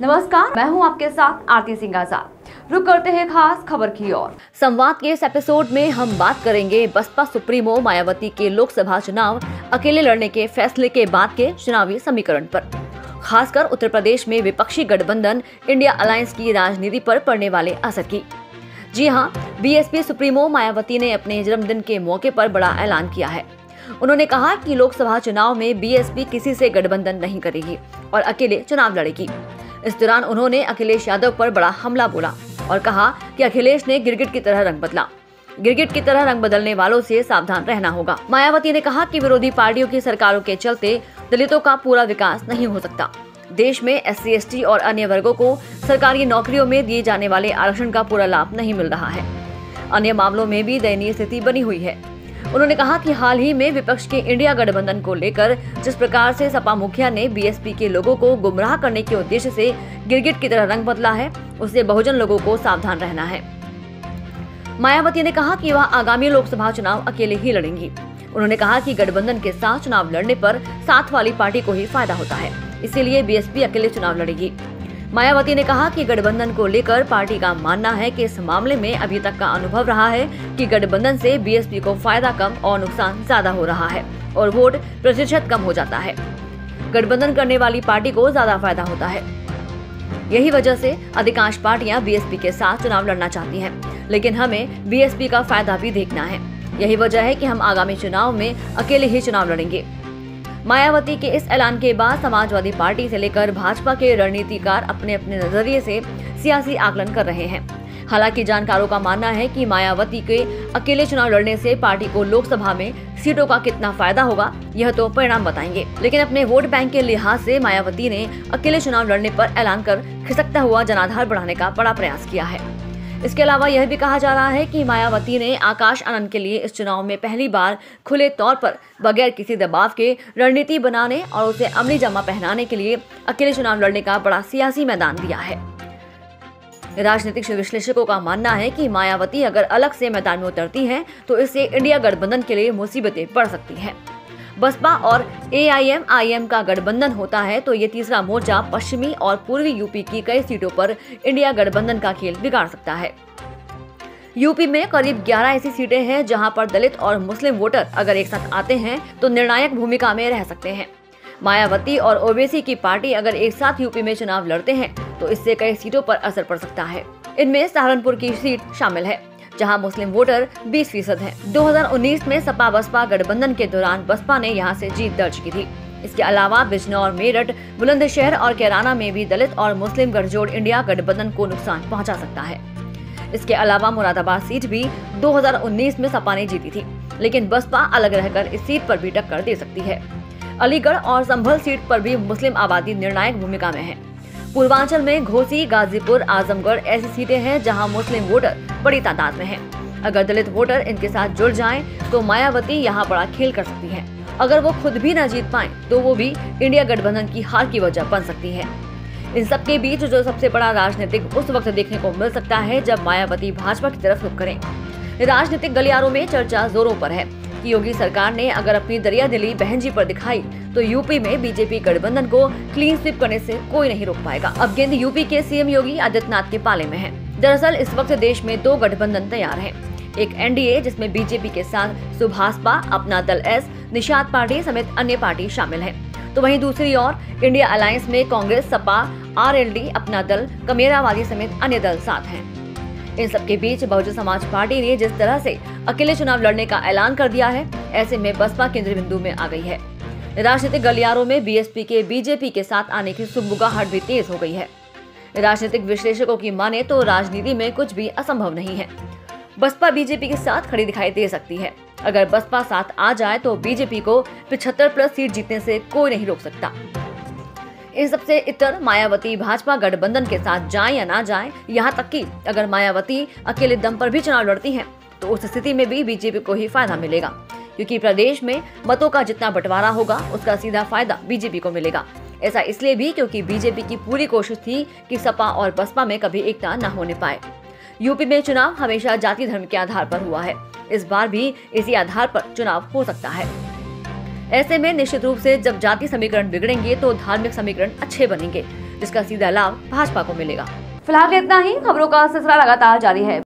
नमस्कार, मैं हूं आपके साथ आरती सिंह आजाद। रुक करते हैं खास खबर की ओर। संवाद के इस एपिसोड में हम बात करेंगे बसपा सुप्रीमो मायावती के लोकसभा चुनाव अकेले लड़ने के फैसले के बाद के चुनावी समीकरण पर, खासकर उत्तर प्रदेश में विपक्षी गठबंधन इंडिया अलायंस की राजनीति पर पड़ने वाले असर की। जी हां, बीएसपी सुप्रीमो मायावती ने अपने जन्मदिन के मौके पर बड़ा ऐलान किया है। उन्होंने कहा कि लोकसभा चुनाव में बीएसपी किसी से गठबंधन नहीं करेगी और अकेले चुनाव लड़ेगी। इस दौरान उन्होंने अखिलेश यादव पर बड़ा हमला बोला और कहा कि अखिलेश ने गिरगिट की तरह रंग बदला। गिरगिट की तरह रंग बदलने वालों से सावधान रहना होगा। मायावती ने कहा कि विरोधी पार्टियों की सरकारों के चलते दलितों का पूरा विकास नहीं हो सकता। देश में एससी, एसटी और अन्य वर्गों को सरकारी नौकरियों में दिए जाने वाले आरक्षण का पूरा लाभ नहीं मिल रहा है। अन्य मामलों में भी दयनीय स्थिति बनी हुई है। उन्होंने कहा कि हाल ही में विपक्ष के इंडिया गठबंधन को लेकर जिस प्रकार से सपा मुखिया ने बीएसपी के लोगों को गुमराह करने के उद्देश्य से गिरगिट की तरह रंग बदला है, उससे बहुजन लोगों को सावधान रहना है। मायावती ने कहा कि वह आगामी लोकसभा चुनाव अकेले ही लड़ेंगी। उन्होंने कहा कि गठबंधन के साथ चुनाव लड़ने पर साथ वाली पार्टी को ही फायदा होता है, इसीलिए बीएसपी अकेले चुनाव लड़ेगी। मायावती ने कहा कि गठबंधन को लेकर पार्टी का मानना है कि इस मामले में अभी तक का अनुभव रहा है कि गठबंधन से बीएसपी को फायदा कम और नुकसान ज्यादा हो रहा है और वोट प्रतिशत कम हो जाता है। गठबंधन करने वाली पार्टी को ज्यादा फायदा होता है। यही वजह से अधिकांश पार्टियां बीएसपी के साथ चुनाव लड़ना चाहती हैं, लेकिन हमें बीएसपी का फायदा भी देखना है। यही वजह है कि हम आगामी चुनाव में अकेले ही चुनाव लड़ेंगे। मायावती के इस ऐलान के बाद समाजवादी पार्टी से लेकर भाजपा के रणनीतिकार अपने अपने नजरिए से सियासी आकलन कर रहे हैं। हालांकि जानकारों का मानना है कि मायावती के अकेले चुनाव लड़ने से पार्टी को लोकसभा में सीटों का कितना फायदा होगा, यह तो परिणाम बताएंगे। लेकिन अपने वोट बैंक के लिहाज से मायावती ने अकेले चुनाव लड़ने पर ऐलान कर खिसकता हुआ जनाधार बढ़ाने का बड़ा प्रयास किया है। इसके अलावा यह भी कहा जा रहा है कि मायावती ने आकाश आनंद के लिए इस चुनाव में पहली बार खुले तौर पर बगैर किसी दबाव के रणनीति बनाने और उसे अमली जामा पहनाने के लिए अकेले चुनाव लड़ने का बड़ा सियासी मैदान दिया है। राजनीतिक विश्लेषकों का मानना है कि मायावती अगर अलग से मैदान में उतरती हैं, तो इससे इंडिया गठबंधन के लिए मुसीबतें बढ़ सकती हैं। बसपा और एआईएमआईएम का गठबंधन होता है तो ये तीसरा मोर्चा पश्चिमी और पूर्वी यूपी की कई सीटों पर इंडिया गठबंधन का खेल बिगाड़ सकता है। यूपी में करीब 11 ऐसी सीटें हैं जहां पर दलित और मुस्लिम वोटर अगर एक साथ आते हैं तो निर्णायक भूमिका में रह सकते हैं। मायावती और ओवैसी की पार्टी अगर एक साथ यूपी में चुनाव लड़ते हैं तो इससे कई सीटों पर असर पड़ सकता है। इनमें सहारनपुर की सीट शामिल है, जहां मुस्लिम वोटर 20% हैं। 2019 में सपा बसपा गठबंधन के दौरान बसपा ने यहां से जीत दर्ज की थी। इसके अलावा बिजनौर, मेरठ, बुलंदशहर और कैराना में भी दलित और मुस्लिम गठजोड़ इंडिया गठबंधन को नुकसान पहुंचा सकता है। इसके अलावा मुरादाबाद सीट भी 2019 में सपा ने जीती थी, लेकिन बसपा अलग रहकर इस सीट पर भी टक्कर दे सकती है। अलीगढ़ और संभल सीट पर भी मुस्लिम आबादी निर्णायक भूमिका में है। पूर्वांचल में घोसी, गाजीपुर, आजमगढ़ ऐसी सीटें हैं जहां मुस्लिम वोटर बड़ी तादाद में हैं। अगर दलित वोटर इनके साथ जुड़ जाएं तो मायावती यहां बड़ा खेल कर सकती है। अगर वो खुद भी न जीत पाएं तो वो भी इंडिया गठबंधन की हार की वजह बन सकती है। इन सबके बीच जो सबसे बड़ा राजनीतिक उस वक्त देखने को मिल सकता है जब मायावती भाजपा की तरफ रुख करें। राजनीतिक गलियारों में चर्चा जोरों पर है कि योगी सरकार ने अगर अपनी दरियादिली बहन जी पर दिखाई तो यूपी में बीजेपी गठबंधन को क्लीन स्वीप करने से कोई नहीं रोक पाएगा। अब गेंद यूपी के सीएम योगी आदित्यनाथ के पाले में है। दरअसल इस वक्त देश में 2 गठबंधन तैयार हैं। एक एनडीए जिसमें बीजेपी के साथ सुभाषपा, अपना दल एस, निषाद पार्टी समेत अन्य पार्टी शामिल है, तो वहीं दूसरी ओर इंडिया अलायंस में कांग्रेस, सपा, आरएलडी, अपना दल, कमेरावादी समेत अन्य दल साथ हैं। इन सबके बीच बहुजन समाज पार्टी ने जिस तरह से अकेले चुनाव लड़ने का ऐलान कर दिया है, ऐसे में बसपा केंद्र बिंदु में आ गई है। राजनीतिक गलियारों में बीएसपी के बीजेपी के साथ आने की सुगबुगाहट भी तेज हो गई है। राजनीतिक विश्लेषकों की माने तो राजनीति में कुछ भी असंभव नहीं है। बसपा बीजेपी के साथ खड़ी दिखाई दे सकती है। अगर बसपा साथ आ जाए तो बीजेपी को 75+ सीट जीतने से कोई नहीं रोक सकता। इन सबसे इतर मायावती भाजपा गठबंधन के साथ जाएं या ना जाएं, यहाँ तक कि अगर मायावती अकेले दम पर भी चुनाव लड़ती हैं तो उस स्थिति में भी बीजेपी को ही फायदा मिलेगा, क्योंकि प्रदेश में मतों का जितना बंटवारा होगा उसका सीधा फायदा बीजेपी को मिलेगा। ऐसा इसलिए भी क्योंकि बीजेपी की पूरी कोशिश थी कि सपा और बसपा में कभी एकता न होने पाए। यूपी में चुनाव हमेशा जाति धर्म के आधार पर हुआ है, इस बार भी इसी आधार पर चुनाव हो सकता है। ऐसे में निश्चित रूप से जब जाति समीकरण बिगड़ेंगे तो धार्मिक समीकरण अच्छे बनेंगे, जिसका सीधा लाभ भाजपा को मिलेगा। फिलहाल इतना ही। खबरों का सिलसिला लगातार जारी है।